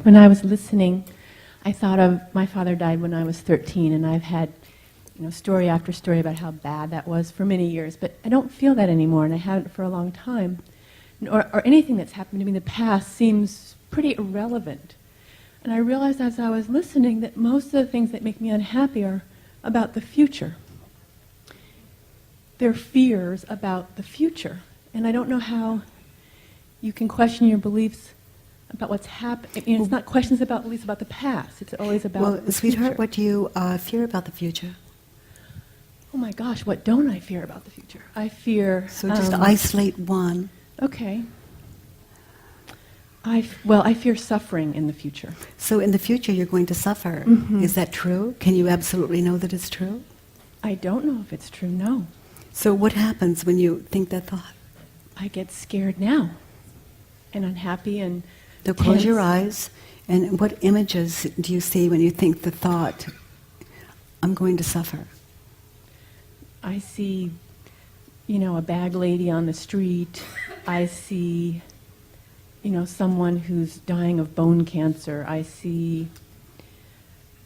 When I was listening, I thought of my father died when I was 13, and I've had story after story about how bad that was for many years, but I don't feel that anymore, and I haven't for a long time. Or anything that's happened to me in the past seems pretty irrelevant. And I realized as I was listening that most of the things that make me unhappy are about the future. They're fears about the future. And I don't know how you can question your beliefs about what's happening. It's not questions about beliefs about the past. It's always about the sweetheart, future. what do you fear about the future? Oh my gosh, what don't I fear about the future? I fear... So just isolate one. Okay. I fear suffering in the future. So in the future you're going to suffer. Mm-hmm. Is that true? Can you absolutely know that it's true? I don't know if it's true, no. So what happens when you think that thought? I get scared now and unhappy and So close tense. your eyes, and what images do you see when you think the thought, I'm going to suffer? I see, a bag lady on the street. I see, someone who's dying of bone cancer. I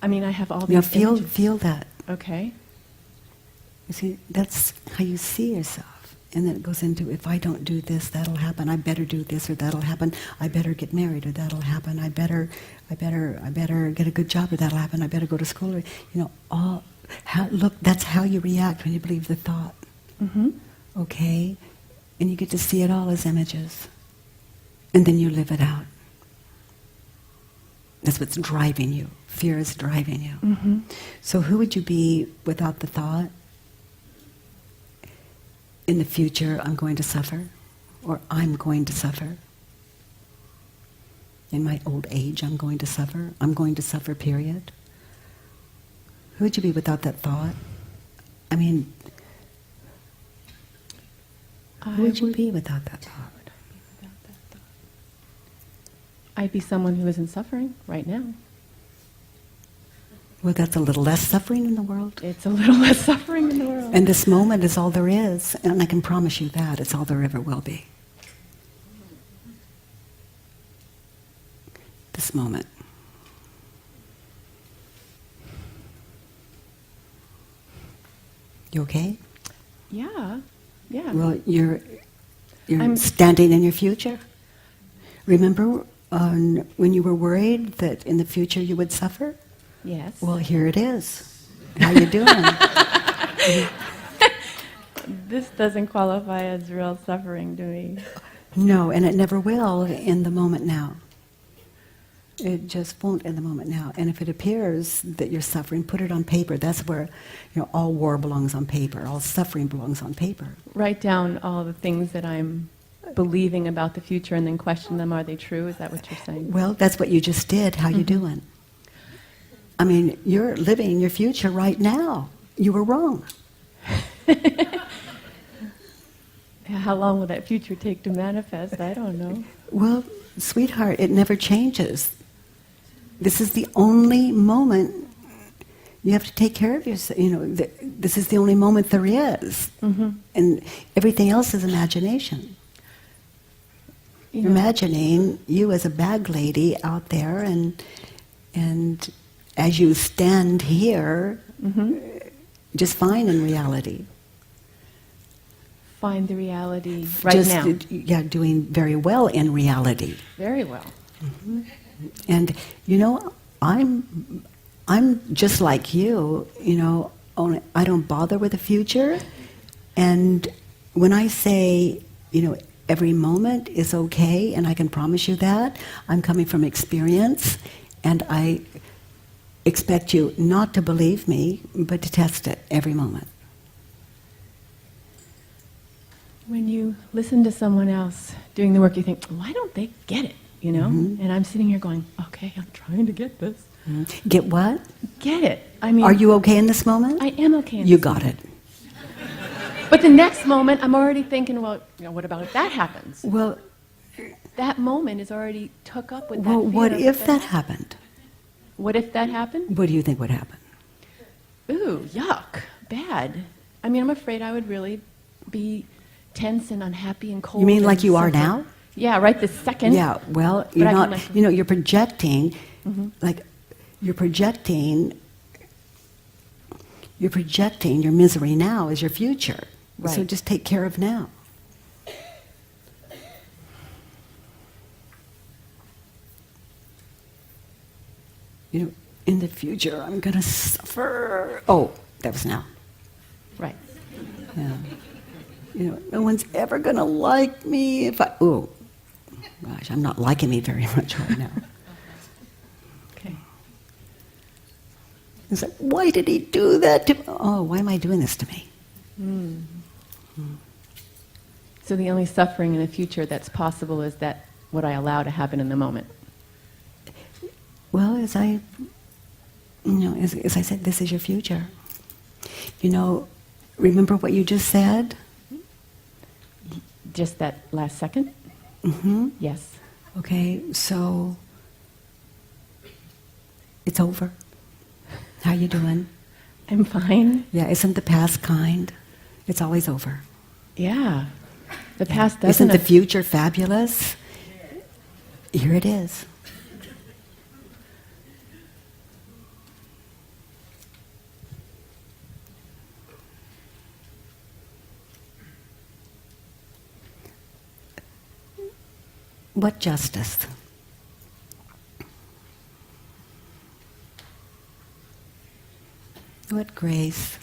have all these images. Feel that. Okay. You see, that's how you see yourself. And then it goes into, if I don't do this, that'll happen. I better do this, or that'll happen. I better get married, or that'll happen. I better get a good job, or that'll happen. I better go to school, or that's how you react when you believe the thought. Mm-hmm. Okay? And you get to see it all as images. And then you live it out. That's what's driving you. Fear is driving you. Mm-hmm. So who would you be without the thought? In the future, I'm going to suffer, or I'm going to suffer. In my old age, I'm going to suffer, period. Who would you be without that thought? Who would you be without that thought? I'd be someone who isn't suffering right now. Well, that's a little less suffering in the world. It's a little less suffering in the world. And this moment is all there is, and I can promise you that, it's all there ever will be. This moment. You okay? Yeah. Well, you're standing in your future. Remember when you were worried that in the future you would suffer? Yes. Well, here it is. How you doing? This doesn't qualify as real suffering to me. No, and it never will in the moment now. It just won't in the moment now. And if it appears that you're suffering, put it on paper. That's where all war belongs on paper. All suffering belongs on paper. Write down all the things that I'm believing about the future and then question them. Are they true? Is that what you're saying? Well, that's what you just did. How you doing? You're living your future right now. You were wrong. How long will that future take to manifest? I don't know. Well, sweetheart, it never changes. This is the only moment you have to take care of yourself. This is the only moment there is. Mm-hmm. And everything else is imagination. You're imagining you as a bag lady out there, and as you stand here, just fine in reality. Find the reality right now. Yeah, doing very well in reality. Very well. Mm-hmm. And I'm just like you. Only I don't bother with the future. And when I say, every moment is okay, and I can promise you that, I'm coming from experience, and I expect you not to believe me, but to test it every moment. When you listen to someone else doing the work, you think, why don't they get it? Mm-hmm. And I'm sitting here going, okay, I'm trying to get this. Mm-hmm. Get what? Get it. Are you okay in this moment? I am okay in You this got moment. it. But the next moment, I'm already thinking, well, what about if that happens? Well, that moment is already took up with that well, fear. what if that happened? What if that happened? What do you think would happen? Ooh, yuck, bad. I'm afraid I would really be tense and unhappy and cold. You mean like and you are suffer. now? Yeah, right this second. Yeah, well, you're I can not, like- you know, you're projecting, like, you're projecting your misery now as your future. So Right. just take care of now. You know, in the future, I'm going to suffer. Oh, that was now. Right. Yeah. You know, no one's ever going to like me if I... Oh, gosh, I'm not liking me very much right now. Okay. It's like, why did he do that to me? Oh, why am I doing this to me? So the only suffering in the future that's possible is that what I allow to happen in the moment. Well, as I said, this is your future. You know, remember what you just said? Just that last second? Mm-hmm. Yes. Okay, so it's over. How you doing? I'm fine. Yeah, isn't the past kind? It's always over. Yeah. The past Isn't doesn't... the future fabulous? Here it is. What justice? What grace?